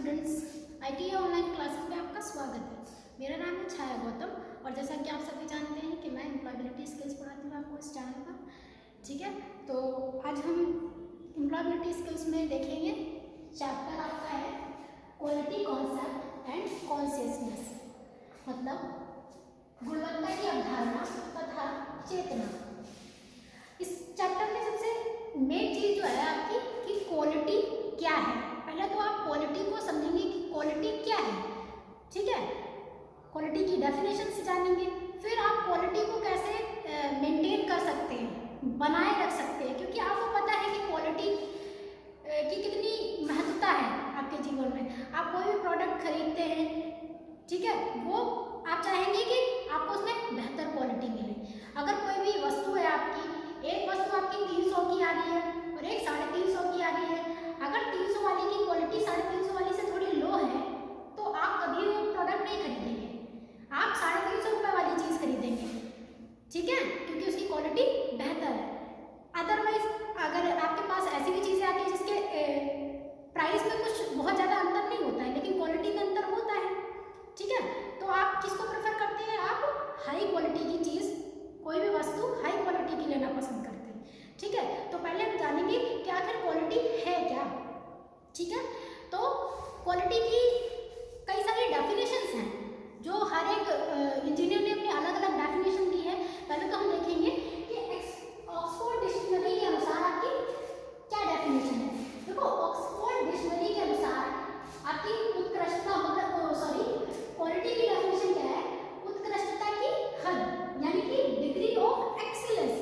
Students, IT online classes में आपका स्वागत है। मेरा नाम है छाया गौतम और जैसा कि आप सभी जानते हैं कि मैं एम्प्लॉयबिलिटी स्किल्स पढ़ाती हूँ आपको इस चैनल पर। ठीक है, तो आज हम एम्प्लॉयबिलिटी स्किल्स में देखेंगे चैप्टर आपका है क्वालिटी कॉन्सेप्ट एंड कॉन्शियसनेस, मतलब गुणवत्ता की अवधारणा तथा चेतना। इस चैप्टर में सबसे मेन चीज़ जो है आपकी कि क्वालिटी क्या है। पहले तो आप क्वालिटी को समझेंगे कि क्वालिटी क्या है। ठीक है, क्वालिटी की डेफिनेशन से जानेंगे, फिर आप क्वालिटी को कैसे मेंटेन कर सकते हैं, बनाए रख सकते हैं, क्योंकि आपको पता है कि क्वालिटी की कितनी महत्वता है आपके जीवन में। आप कोई भी प्रोडक्ट खरीदते हैं, ठीक है, वो आप चाहेंगे कि आपको उसमें बेहतर क्वालिटी मिले। अगर कोई भी वस्तु है आपकी, एक वस्तु आपकी 300 की आ रही है और एक 350 की आ रही है, अगर 300 वाली की क्वालिटी 350 वाली से थोड़ी लो है तो आप कभी वो प्रोडक्ट नहीं खरीदेंगे, आप 350 रुपये वाली चीज़ खरीदेंगे। ठीक है, क्योंकि उसकी क्वालिटी बेहतर है। अदरवाइज अगर आपके पास ऐसी भी चीज़ें आती है जिसके प्राइस में कुछ बहुत ज़्यादा अंतर नहीं होता है लेकिन क्वालिटी में अंतर होता है, ठीक है, तो आप किसको प्रेफर करते हैं? आप हाई क्वालिटी की चीज़, कोई भी वस्तु हाई क्वालिटी की लेना पसंद करते हैं। ठीक है, तो पहले हम जानेंगे कि आखिर क्वालिटी है क्या। ठीक है, तो क्वालिटी की कई सारी डेफिनेशंस हैं जो हर एक इंजीनियर ने अपनी अलग अलग डेफिनेशन दी है। पहले तो हम देखेंगे कि ऑक्सफोर्ड डिक्शनरी के अनुसार आपकी क्या डेफिनेशन है। देखो, ऑक्सफोर्ड डिक्शनरी के अनुसार आपकी उत्कृष्टता, मतलब क्वालिटी की डेफिनेशन क्या है? उत्कृष्टता की हद, यानी कि डिग्री ऑफ एक्सीलेंस।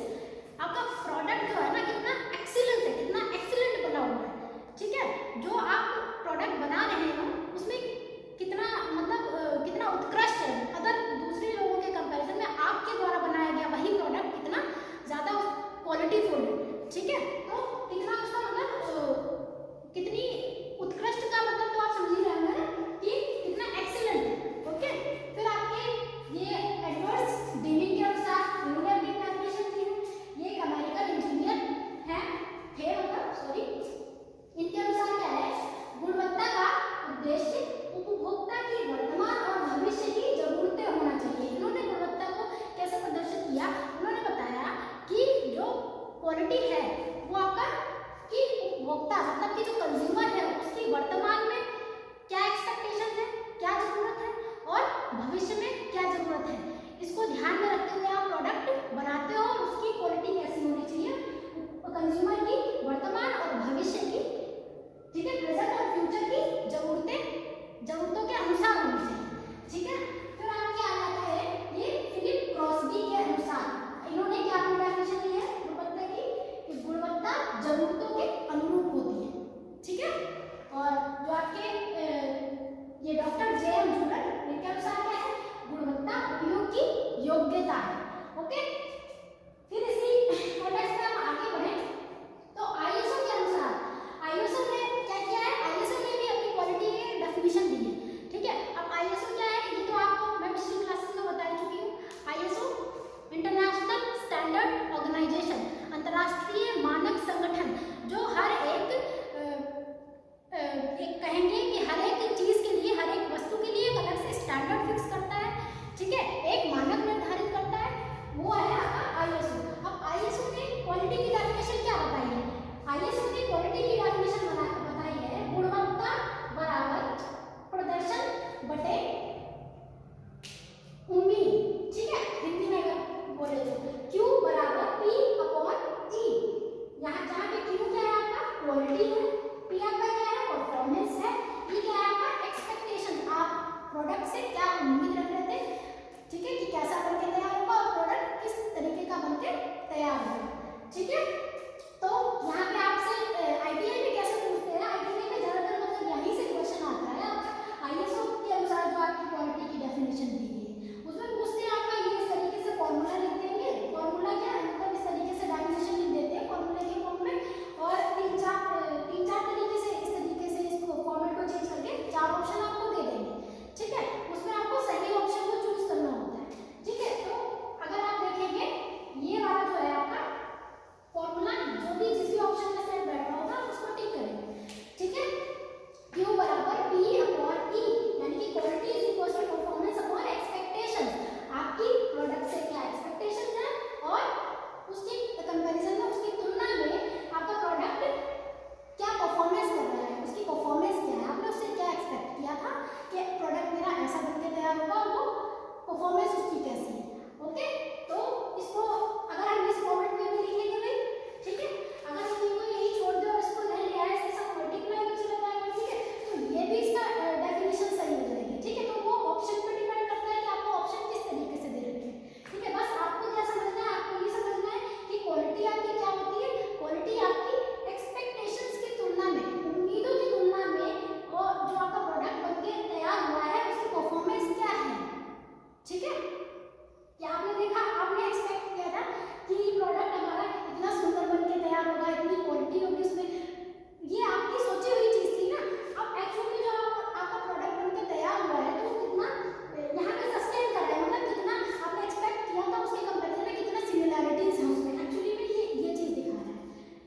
आपका प्रोडक्ट जो है ना, कितना एक्सीलेंस है, कितना एक्सीलेंट बना हुआ है। ठीक है, जो आप प्रोडक्ट बना रहे हो उसमें कितना, मतलब कितना उत्कृष्ट है। अगर दूसरे लोगों के कंपैरिजन में आपके द्वारा बनाया गया वही प्रोडक्ट कितना ज़्यादा क्वालिटीफुल है। ठीक है, तो कितना उसका मतलब कितनी उत्कृष्ट का मतलब तो आप समझ ही रहे होंगे ना कि कितना एक्सीलेंट है। ओके, फिर आपके ये एडवर्ड्स डेमिंग के अनुसार इन्होंने अपनी डेफिनेशन दी है। ये एक अमेरिकन इंजीनियर इनके अनुसार क्या है? गुणवत्ता का उद्देश्य उपभोक्ता की वर्तमान और भविष्य की जरूरतें होना चाहिए। इन्होंने गुणवत्ता को कैसे प्रदर्शित किया? उन्होंने बताया कि जो क्वालिटी है वो आपका कि उपभोक्ता, मतलब कि जो कंज्यूमर है उसकी वर्तमान में क्या एक्सपेक्टेशन है, क्या जरूरत है और भविष्य में क्या जरूरत है, इसको ध्यान में रखते हुए आप प्रोडक्ट बनाते हो और उसकी क्वालिटी कैसी होनी चाहिए? कंज्यूमर की वर्तमान और भविष्य की, ठीक है, प्रेजेंट और फ्यूचर की जरूरतों के अनुसार होनी चाहिए। ठीक है, फिर आपके आ जाता है ये फिलिप क्रॉस्बी के अनुसार। इन्होंने क्या डेफिनेशन दी है गुणवत्ता की? कि गुणवत्ता जरूरतों के अनुरूप होती है। ठीक है, और जो आपके ये डॉक्टर जे.एम. जूलर, इनके अनुसार क्या है? गुणवत्ता उपयोग की योग्यता है। ओके, फिर इसी कॉन्टेक्स्ट में हम आगे बढ़े तो आईएसओ के अनुसार, आईएसओ ने क्या किया है? आईएसओ ने भी अपनी क्वालिटी की डेफिनेशन दी है। ठीक है, अब आईएसओ क्या है ये तो आपको मैं पिछली क्लासेस में बता चुकी हूँ। आईएसओ इंटरनेशनल स्टैंडर्ड ऑर्गेनाइजेशन, अंतर्राष्ट्रीय मानक संगठन, जो हर एक कहेंगे कि हर एक चीज के लिए, हर एक वस्तु के लिए एक अलग से स्टैंडर्ड फिक्स करता है। ठीक है, एक मानक निर्धारित करता है, वो है आपका आईएसओ। अब आईएसओ ने क्वालिटी की डेफिनेशन क्या बताई है? आईएसओ ने क्वालिटी की डेफिनेशन बताई है गुणवत्ता बराबर प्रदर्शन बटे उम्मीद। ठीक है, हिंदी में अगर बोले तो Q बराबर P/E। यहाँ जहाँ पे Q क्या है आपका? क्वालिटी है, P आपका क्या है? परफॉर्मेंस है, E क्या है आपका? एक्सपेक्टेशन, आप प्रोडक्ट से क्या उम्मीद रख रहे थे, ठीक है, कि कैसा बनके तैयार होगा और प्रोडक्ट किस तरीके का बनके तैयार होगा। ठीक है, तो यहाँ पे आपसे आईटीआई में कैसे पूछते हैं? आईटीआई में ज्यादातर मतलब यहीं से क्वेश्चन आता है। आईएसओ के अनुसार जो आपकी क्वालिटी की डेफिनेशन दी गई है उसमें पूछते हैं आपका ये इस तरीके से फॉर्मूला लिख देंगे। फॉर्मूला क्या है? मतलब इस तरीके से डेफिनेशन लिख देते हैं फॉर्मूले के फॉर्म में, और तीन चार तरीके से इस तरीके से इसको फॉर्मेट को चेंज करके 4 ऑप्शन आपको दे देंगे। ठीक है, उसमें आपको सही ऑप्शन को चूज करना होता है। ठीक है, तो अगर आप देखेंगे ये वाला जो है आपका फॉर्मूला, जो भी जिस भी ऑप्शन में सेट बैठा होगा उसको टिक करेंगे। ठीक है, Q बराबर P तैयार होगा और वो परफॉर्मेंस उसकी कैसी है। ओके, तो इसको अगर हम इस फॉर्मेट में भी लिखेंगे भाई, ठीक है, अगर हम इनको यही छोड़ दो और इसको नहीं ले आए ऐसा मल्टीप्लाई में चला जाएगा, ठीक है, तो ये भी इसका डेफिनेशन सही हो जाएगी, ठीक है। तो वो ऑप्शन पर डिपेंड करता है कि आपको ऑप्शन किस तरीके से दे रखे हैं, ठीक है। बस आपको क्या समझना है, आपको ये समझना है कि क्वालिटी आपकी क्या होती है। क्वालिटी आपकी एक्सपेक्टेशंस की तुलना में, उम्मीदों की तुलना में, और जो आपका प्रोडक्ट बनके तैयार हुआ है उसकी परफॉर्मेंस क्या है, ठीक है। क्या आपने देखा, आपने एक्सपेक्ट किया था कि प्रोडक्ट हमारा इतना सुंदर बनके तैयार होगा, इतनी क्वालिटी होगी उसमें, ये आपकी सोची हुई चीज थी ना। अब एक्चुअल में जो आपका प्रोडक्ट बनके तैयार हुआ है तो कितना यहाँ पे सस्टेन कर रहा है, मतलब कितना आपने एक्सपेक्ट किया था उसके कंपैरिजन में कितना सिमिलैरिटीज है उसमें, एक्चुअली में ये चीज दिखा रहा है,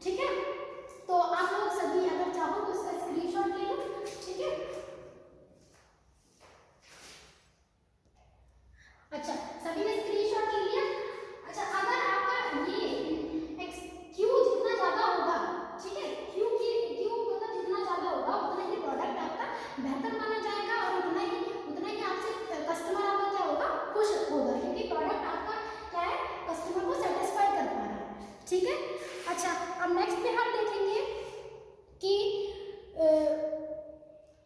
ठीक है। तो आप लोग सभी अगर चाहो तो इसका स्क्रीनशॉट ले लो, ठीक है। अच्छा, सभी ने स्क्रीनशॉट ले लिया। अच्छा, अगर आपका ये क्यू जितना ज्यादा होगा, ठीक है, क्यू मतलब जितना ज्यादा होगा उतना ही प्रोडक्ट आपका बेहतर माना जाएगा और उतना ही आपसे कस्टमर आपका क्या होगा, खुश होगा, क्योंकि प्रोडक्ट आपका क्या है, कस्टमर को सेटिस्फाई कर पा रहा है, ठीक है। अच्छा, अब नेक्स्ट पे हम देखेंगे कि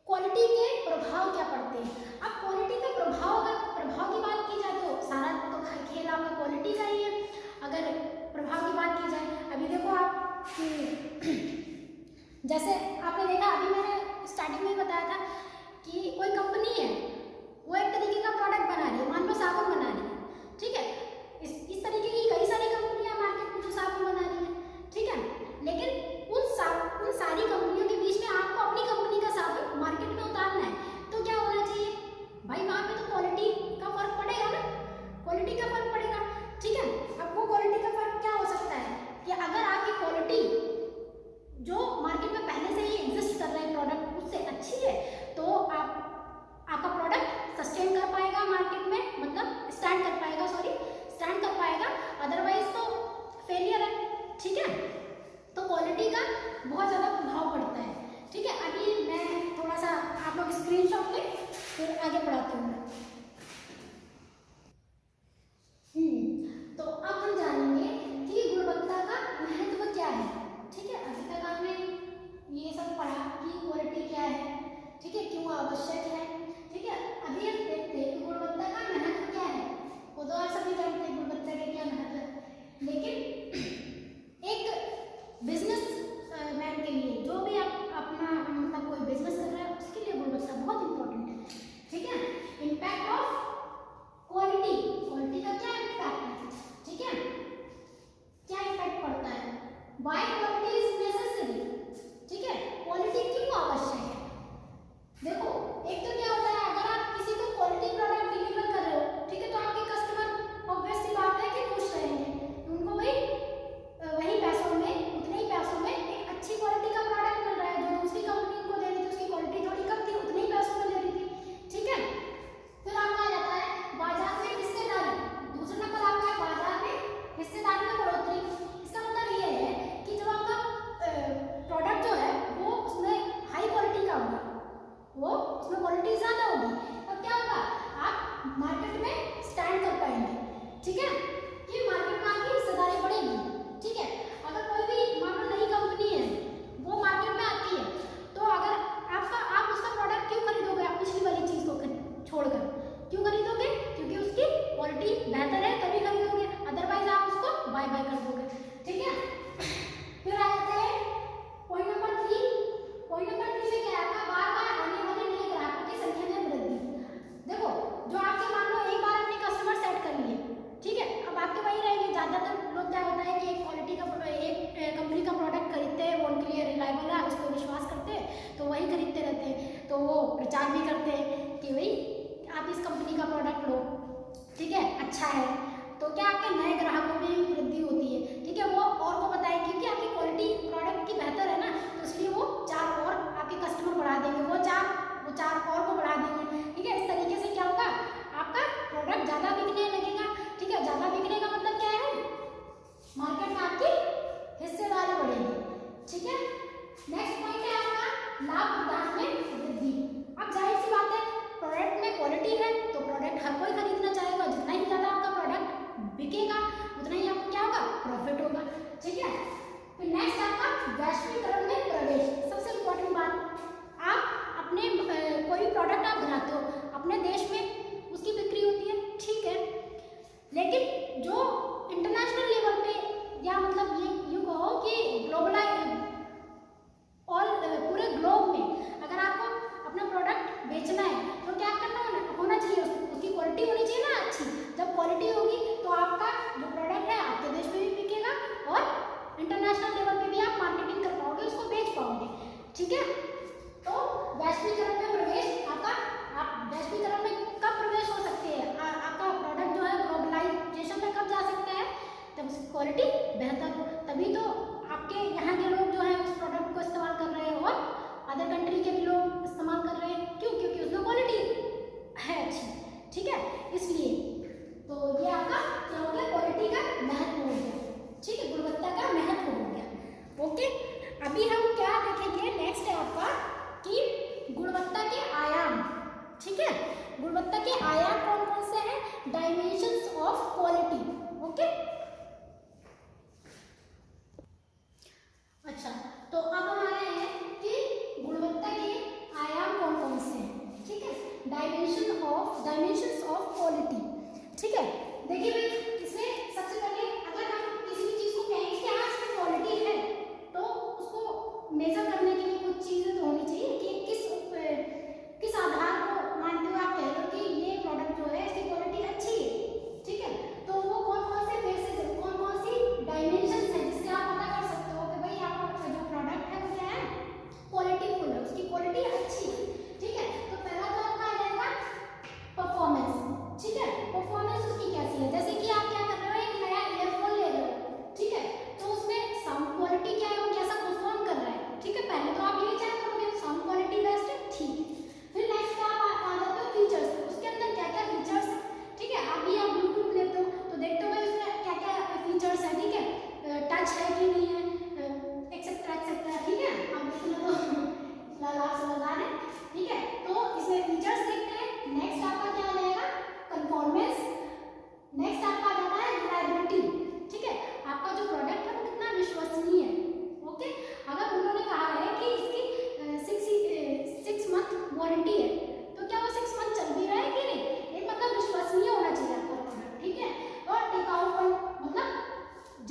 क्वालिटी के प्रभाव क्या पड़ते हैं। अब क्वालिटी का प्रभाव, अगर प्रभाव की बात की जाए तो सारा तो खेल आपका क्वालिटी का ही है। अगर प्रभाव की बात की जाए, अभी देखो आप जैसे आपने देखा, अभी मैंने स्टार्टिंग में ही बताया था कि कोई कंपनी है, वो एक तरीके का प्रोडक्ट बना रही है, मान लो साबुन बना रही है, ठीक है। इस तरीके की कई सारी कंपनियां मार्केट में जो साबुन बना रही है, ठीक है, लेकिन उन सारी कंपनियों के बीच में आपको अपनी कंपनी का साबुन मार्केट में उतारना है, तो क्या होना चाहिए भाई, वहां पे तो क्वालिटी का फर्क पड़ेगा ना, क्वालिटी का फर्क पड़ेगा, ठीक है। अब वो क्वालिटी का फर्क क्या हो सकता है कि अगर आपकी क्वालिटी जो मार्केट में पहले से ही एग्जिस्ट कर रहे हैं प्रोडक्ट उससे अच्छी है, तो आपका प्रोडक्ट सस्टेन कर पाएगा मार्केट में, मतलब स्टैंड कर पाएगा, अदरवाइज तो फेलियर है, ठीक है। तो क्वालिटी का बहुत ज़्यादा प्रभाव पड़ता है, ठीक है। अभी मैं थोड़ा सा, आप लोग स्क्रीनशॉट लें, फिर आगे पढ़ाती हूँ। तो अब हम जानेंगे कि गुणवत्ता का महत्व क्या है, ठीक है। अभी तक आपने ये सब पढ़ा कि क्वालिटी क्या है, ठीक है, क्यों आवश्यक है, ठीक है। अभी हम देखते हैं कि गुणवत्ता का महत्व क्या है। वो तो आप सभी जानते हैं गुणवत्ता का क्या महत्व है, लेकिन एक बिजनेस मैन के लिए, जो भी आप अपना मतलब कोई बिजनेस कर रहा है उसके लिए गुणवत्ता बहुत इंपॉर्टेंट है, ठीक है। इम्पैक्ट ऑफ क्वालिटी का क्या इम्पैक्ट है, ठीक है, क्या इम्पैक्ट पड़ता है, व्हाई क्वालिटी इज नेसेसरी, ठीक है, क्वालिटी क्यों आवश्यक है। देखो, एक तो क्या होता है, अगर आप किसी को क्वालिटी प्रोडक्ट डिलीवर कर रहे हो, ठीक है, तो आपके कस्टमर ऑब्वियस सी बात है कि खुश रहेंगे, उनको भाई वही पैसों में, उतने ही पैसों में एक अच्छी क्वालिटी का प्रोडक्ट मिल रहा है, जो दूसरी कंपनी को दे रही थी उसकी क्वालिटी थोड़ी कम थी, उतने ही पैसों में दे रही थी, ठीक है। फिर आपका आ जाता है बाजार में हिस्सेदारी, दूसरे नंबर आपका है बाजार में हिस्सेदारी में बढ़ोतरी। इसका मतलब ये है कि जो आपका प्रोडक्ट जो है वो उसमें हाई क्वालिटी का होगा, वो उसमें क्वालिटी ज़्यादा होगी, तब क्या होगा, आप मार्केट में स्टैंड कर पाएंगे, ठीक है, कि मार्केट में आपकी हिस्सेदारी बढ़ेगी, ठीक है। अगर कोई भी मान लो नई कंपनी है, वो मार्केट में आती है, तो अगर आप उसका प्रोडक्ट क्यों खरीदोगे, आप पिछली वाली चीज़ को छोड़कर क्यों खरीदोगे, क्योंकि उसकी क्वालिटी बेहतर है तभी खरीदोगे, अदरवाइज आप उसको बाय कर दोगे, ठीक है। फिर आ जाते हैं पॉइंट नंबर 3। पॉइंट नंबर 3 में क्या है, आपका बार-बार आने वाले नए ग्राहकों की संख्या में वृद्धि। देखो, जो आपके मान लो एक बार अपने कस्टमर सेट कर लिए, ठीक है, अब आपके वही रहेंगे। ज़्यादातर लोग क्या होता है कि एक क्वालिटी का एक कंपनी का प्रोडक्ट खरीदते हैं, वो उनके लिए रिलायबल है, उस पर विश्वास करते हैं, तो वही खरीदते रहते हैं, तो वो प्रचार भी करते हैं कि भाई आप इस कंपनी का प्रोडक्ट लो, ठीक है, अच्छा है, तो क्या आपके नए ग्राहकों में भी वृद्धि होती है, ठीक है। वो और को बताएं क्योंकि आपकी क्वालिटी प्रोडक्ट की बेहतर है ना, तो इसलिए वो 4 और आपके कस्टमर बढ़ा देंगे, वो चार और को बढ़ा देंगे, ठीक है। इस तरीके से क्या होगा, आपका प्रोडक्ट ज़्यादा बिकने लगेगा, ठीक है। ज़्यादा बिकने का मतलब क्या है, मार्केट में आपकी हिस्सेदारी बढ़ेगी, ठीक है। नेक्स्ट पॉइंट है आपका लाभ प्रदान में वृद्धि। अब जाहिर सी बात है, प्रोडक्ट में क्वालिटी है तो वैश्वीकरण में प्रवेश। सबसे इम्पोर्टेंट बात, आप अपने कोई प्रोडक्ट आप बनाते हो, अपने देश में उसकी बिक्री होती है, ठीक है, लेकिन जो इंटरनेशनल लेवल पे या मतलब ये यूँ कहो कि ग्लोबलाइज ऑल पूरे ग्लोब में अगर आपको अपना प्रोडक्ट बेचना है तो क्या करना होना चाहिए, उसकी क्वालिटी होनी चाहिए ना अच्छी। जब क्वालिटी होगी तो आपका जो प्रोडक्ट है आपके देश में भी बिकेगा और इंटरनेशनल लेवल पे भी आप मार्केटिंग कर पाओगे, उसको बेच पाओगे, ठीक है। तो वैश्वीकरण में प्रवेश आपका, आप वैश्वीकरण में कब प्रवेश हो सकते हैं, आपका प्रोडक्ट जो है ग्लोबलाइजेशन में कब जा सकता है, तब उसकी क्वालिटी बेहतर हो, तभी तो आपके यहाँ के लोग जो है उस प्रोडक्ट को इस्तेमाल कर रहे हैं और अदर कंट्री के भी लोग इस्तेमाल कर रहे हैं। क्यों? क्योंकि उसमें क्वालिटी है अच्छी, ठीक है, इसलिए। तो ये आपका क्या हो गया, क्वालिटी का महत्व हो गया, ठीक है, गुणवत्ता का महत्व हो गया। ओके, अभी हम क्या देखेंगे, नेक्स्ट है आपका कि गुणवत्ता के आयाम, ठीक है, गुणवत्ता के आयाम कौन कौन से हैं, डायमेंशंस ऑफ क्वालिटी। ओके, अच्छा, तो अब हम आए हैं कि गुणवत्ता के आयाम कौन कौन से हैं, ठीक है, डायमेंशंस ऑफ क्वालिटी, ठीक है। देखिए भाई, इसमें सबसे पहले अगर हम किसी भी चीज को कहेंगे कि आज की क्वालिटी है, तो उसको मेजर करने के लिए कुछ चीजें तो होनी चाहिए कि किस आधार को मानते हुए आप कह रहे हो कि ये प्रोडक्ट जो है इसकी क्वालिटी अच्छी है, ठीक है। तो वो कौन कौन से बेसिस, कौन कौन सी डायमेंशंस है जिससे आप पता कर सकते हो कि भाई आपका जो प्रोडक्ट है वो क्या है, क्वालिटीफुल है, उसकी क्वालिटी अच्छी है, ठीक है। तो पहला तो आपका आ जाएगा परफॉर्मेंस, ठीक है, परफॉर्मेंस उसकी कैसी है, जैसे कि आप क्या कर रहे हो, एक नया ईयरफोन ले रहे हो, ठीक है, तो उसमें साउंड क्वालिटी क्या है, वो कैसा परफॉर्म कर रहा है, ठीक है, पहले तो आप यही चेक करोगे साउंड क्वालिटी बेस्ट है, ठीक है। फिर नेक्स्ट आप आ जाते हो फीचर्स, उसके अंदर क्या क्या फीचर्स है, ठीक है, अभी आप ब्लूटूथ लेते हो तो देखते हो भाई उसमें क्या क्या फीचर्स है, ठीक है, टच है कि नहीं है, एक्सेट्रा एक्सेट्रा, ठीक है, आप देखना तो आप समझ आ रहे हैं, ठीक है। तो इसमें फीचर्स देखते हैं। नेक्स्ट आपका क्या आ जाएगा, कंफॉर्मेंस। नेक्स्ट आपका आ जाता है रिलायबिलिटी, ठीक है, आपका जो प्रोडक्ट है वो कितना विश्वसनीय है। ओके, अगर उन्होंने कहा है कि इसकी 6 मंथ वारंटी है, तो क्या वो 6 मंथ चल भी रहा है कि नहीं, एक मतलब विश्वसनीय होना चाहिए आपका प्रोडक्ट, ठीक है। और टिकाऊपन, मतलब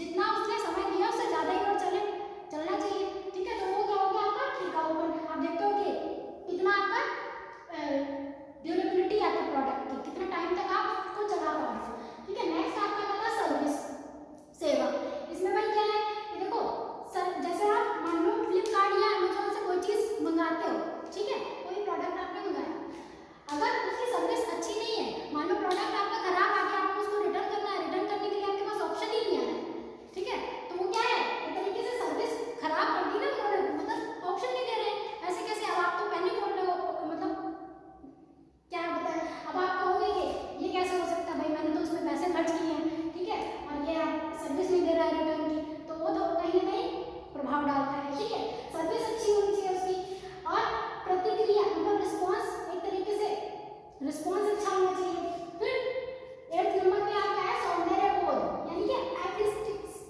जितना उसने समय दिया उससे ज़्यादा ही और चलना चाहिए, ठीक है, तो वो क्या हो गया आपका टिकाऊपन। आप देखते हो कि कितना आपका ड्यूरेबिलिटी है आपके प्रोडक्ट की, कितना टाइम तक आप उसको चला पाओगे, ठीक है। नेक्स्ट आपका आता है सर्विस, सेवा। इसमें भाई क्या है, ये देखो जैसे आप मान लो फ्लिपकार्ट या अमेजोन से कोई चीज़ मंगाते हो, ठीक है, कोई प्रोडक्ट आपने मंगाया, अगर उसकी सर्विस अच्छी नहीं है, मान लो प्रोडक्ट आपका खराब आ गया, आपको उसको रिटर्न करना है, रिटर्न करने के लिए आपके पास ऑप्शन ही नहीं आ रहा है, ठीक है, तो वो क्या है, एक तरीके से सर्विस खराब कर दी ना उन्होंने, मतलब ऑप्शन नहीं दे रहे हैं, ऐसे कैसे, अब आप तो पैनिक हो रहे हो, मतलब क्या बताएं, अब आप कहोगे कि ये कैसे हो सकता है, भाई मैंने तो उसमें पैसे खर्च किए हैं, ठीक है, और ये आप सर्विस नहीं दे रहा है रिटर्न की, तो वो तो कहीं ना कहीं प्रभाव डालता है, ठीक है। सर्विस अच्छी होनी चाहिए उसकी, और प्रतिक्रिया मतलब रिस्पॉन्स, एक तरीके से रिस्पॉन्स अच्छा होना चाहिए। फिर 8 नंबर पे आपका है सौंदर्य बोध, यानी कि एस्थेटिक्स,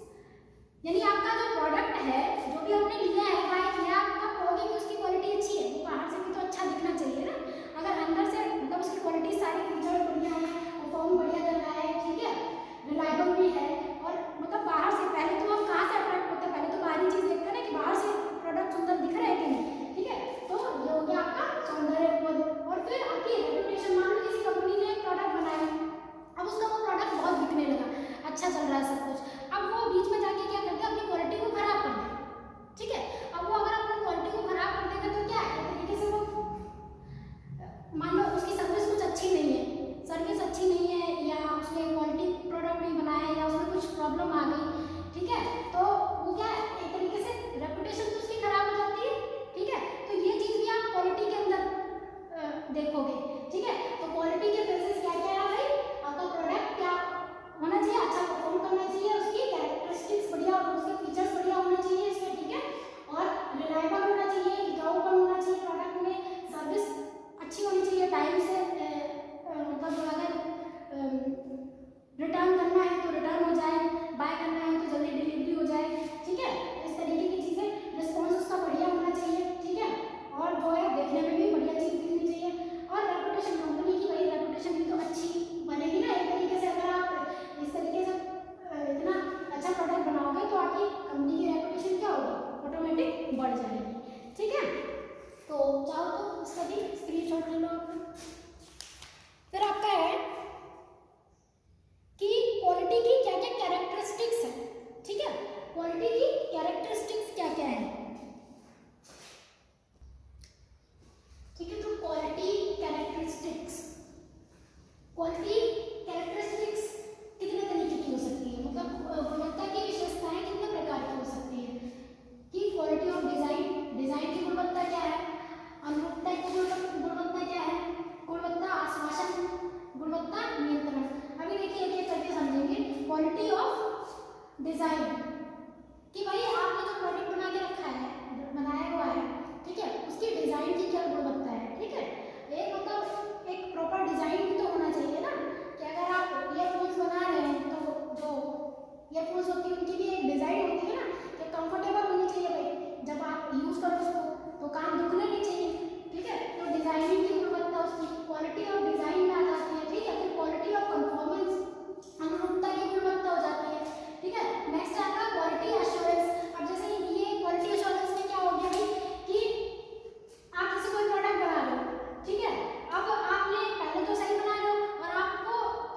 यानी आपका जो प्रोडक्ट है, जो भी आपने लिया है, बाय किया, आपका कहोगे कि उसकी क्वालिटी अच्छी है, वो बाहर से भी तो अच्छा दिखना चाहिए ना, अगर अंदर से मतलब उसकी क्वालिटी सारी फीचर बढ़िया है, परफॉर्म बढ़िया कर रहा है, ठीक है, रिलायबल भी है, और मतलब बाहर से, पहले तो आप कहाँ से अट्रैक्ट होते हैं, पहले तो बाहरी चीज़ देखते हैं ना कि बाहर से प्रोडक्ट सुंदर दिख रहा है कि नहीं, ठीक है, तो ये हो गया आपका सौंदर्य बोध। और फिर आपकी रेपुटेशन, मान लो डिजाइन, कि भाई आपने जो प्रोडक्ट बना के रखा है, बनाया हुआ है, ठीक है, उसकी डिजाइन की क्या गुणवत्ता है, ठीक है। एक मतलब एक प्रॉपर डिजाइन भी तो होना चाहिए ना, कि अगर आप ईयरफोन्स बना रहे हैं तो जो ईयरफोन्स होती है उनकी भी एक डिजाइन होती है ना, कि कंफर्टेबल होनी चाहिए भाई, जब आप यूज करो उसको तो कान दुखने नहीं चाहिए, ठीक है। तो डिजाइनिंग की गुणवत्ता, उसकी क्वालिटी ऑफ डिजाइन में आ जाती है, ठीक है। फिर क्वालिटी ऑफ परफॉर्मेंस, अनुरूपता की गुणवत्ता हो जाती है, ठीक है। नेक्स्ट आता है क्वालिटी एश्योरेंस। अब जैसे ये क्वालिटी एश्योरेंस में क्या हो गया भाई कि आप जैसे कोई प्रोडक्ट बना रहे हो, ठीक है, अब आपने पहले तो सही बना रहे हो और आपको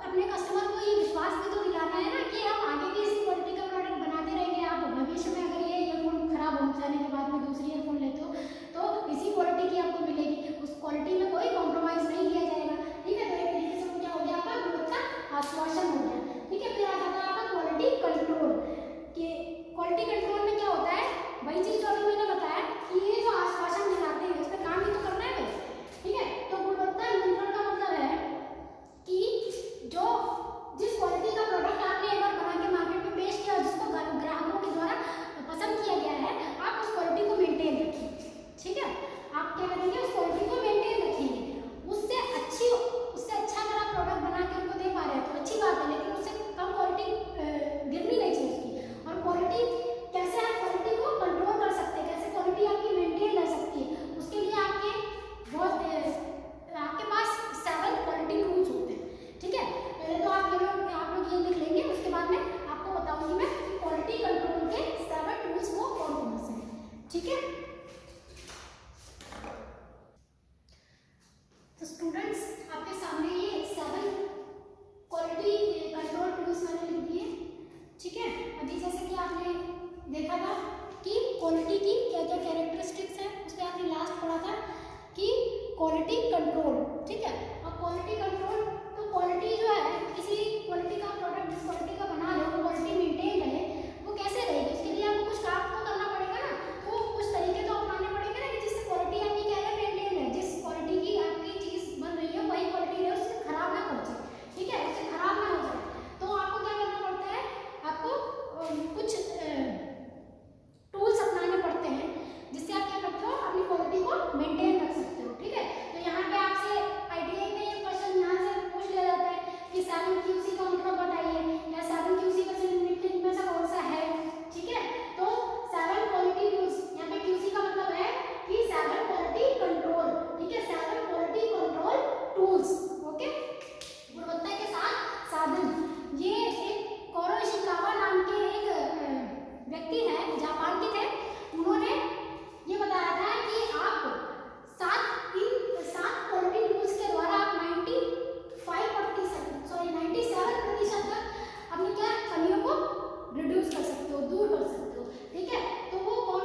अपने कस्टमर को ये विश्वास भी तो दिलाना है ना कि हम आगे भी इसी क्वालिटी का प्रोडक्ट बनाते रहेंगे। आप भविष्य में अगर ये ईयरफोन खराब हो जाने के बाद में दूसरी ईयरफोन लेते हो तो इसी क्वालिटी की आपको मिलेगी, उस क्वालिटी में कोई कॉम्प्रोमाइज नहीं किया जाएगा, ठीक है। तो एक तरीके से क्या हो गया आपका गुणवत्ता आश्वासन हो गया, ठीक है। फिर आ जाता है आपका क्वालिटी कंट्रोल, कि क्वालिटी कंट्रोल में क्या होता है, वही चीज जो अभी मैंने बताया कि ये जो आश्वासन दिलाते हैं उस पर काम भी तो करना है भाई, ठीक है। तो गुणवत्ता नियंत्रण का मतलब है कि जो जिस क्वालिटी का प्रोडक्ट आपने एक बार बना के मार्केट में पेश किया, जिसको ग्राहकों के द्वारा पसंद किया गया है, आप उस क्वालिटी को मेंटेन रखिए, ठीक है। आप क्या करेंगे, उस क्वालिटी को मेंटेन रखेंगे। उससे अच्छा अगर आप प्रोडक्ट बना के उनको दे पा रहे हैं तो अच्छी बात है, लेकिन उससे कम क्वालिटी गिरनी नहीं चाहिए उसकी। और क्वालिटी कैसे, आप क्वालिटी को कंट्रोल कर सकते हैं, कैसे क्वालिटी आपकी मेंटेन रह सकती है, उसके लिए आपके पास 7 क्वालिटी रूल्स होते हैं, ठीक है। पहले तो आप लोग ये लिख लेंगे, उसके बाद में आपको बताऊंगी मैं क्वालिटी कंट्रोल के 7 रूल्स वो कौन कौन से हैं, ठीक है। तो स्टूडेंट्स आपके सामने ये 7 क्वालिटी कंट्रोल टूल्स मैंने लिख दिए, ठीक है। अभी जैसे कि आपने देखा था कि क्वालिटी की क्या क्या कैरेक्टरिस्टिक्स है, उस पर आपने लास्ट पढ़ा था कि क्वालिटी कंट्रोल, ठीक है। और क्वालिटी कंट्रोल, तो क्वालिटी जो है, किसी क्वालिटी का प्रोडक्ट जिस क्वालिटी का बना रहे हो क्वालिटी मेंटेन रहे, वो कैसे रहेगी, उसके लिए आपको कुछ काम तो करना पड़ेगा ना, तो कुछ तरीके तो अपनाने पड़ेंगे ना, कि जिससे क्वालिटी आपकी क्या है, मेंटेन है, जिस क्वालिटी की आपकी चीज बन रही है वही क्वालिटी रहे, उससे खराब ना पहुंचे, ठीक है, उससे खराब ना हो जाए। तो आपको क्या करना पड़ता है, आपको कुछ टूल्स अपनाने पड़ते हैं, जिससे आप क्या करते हो, अपनी क्वालिटी को मेंटेन रख सकते हो, ठीक है। तो यहाँ पे आपसे आईटीआई में ये क्वेश्चन यहाँ से पूछ लिया जाता है कि 7QC का मतलब बताइए, या 7QC का निम्नलिखित में से कौन सा है, ठीक है। तो 7 क्वालिटी टूल्स, यहाँ पे QC का मतलब है कि 7 क्वालिटी कंट्रोल, ठीक है, 7 क्वालिटी कंट्रोल टूल्स, ओके। गुणवत्ता के साथ साधन, ये एक कोरो इशिकावा नाम के एक व्यक्ति है, जापान के थे, उन्होंने ये बताया था कि आप 7 क्वालिटी टूल्स के द्वारा आप 97% तक अपनी क्या कमियों को रिड्यूस कर सकते हो, दूर कर सकते हो, ठीक है। तो वो कौन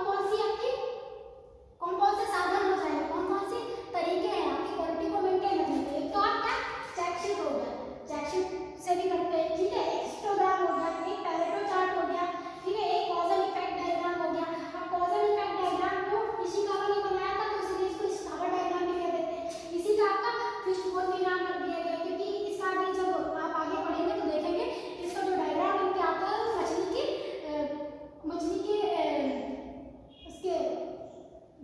कौन से साधन हो जाए, कौन कौन से तरीके हैं आपकी क्वालिटी को मेंटेन रखने के। एक तो आप क्या, चेकशीट हो गया, चेकशीट से भी करते हैं, ठीक है। एक हिस्टोग्राम हो गया, एक पैरेटो चार्ट हो गया, ठीक है, एक कॉजल इफेक्ट डायग्राम हो गया। अब कॉजल इफेक्ट डायग्राम को इशिकावा ने बनाया था, तो इसलिए इसको इशिकावा डायग्राम भी कह देते हैं। इसी का आपका फिशबोन भी नाम रख दिया गया, क्योंकि इसका भी जब आप आगे पढ़ेंगे तो देखेंगे इसका जो डायग्राम बनके आता है मछली के उसके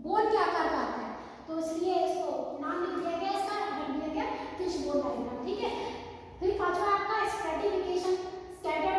बोन के आकार का आता है, तो इसलिए इसको नाम लिख दिया गया, इसका रख दिया गया फिशबोन डायग्राम, ठीक है। फिर पांचवा आपका स्ट्रैटिफिकेशन, स्कैटर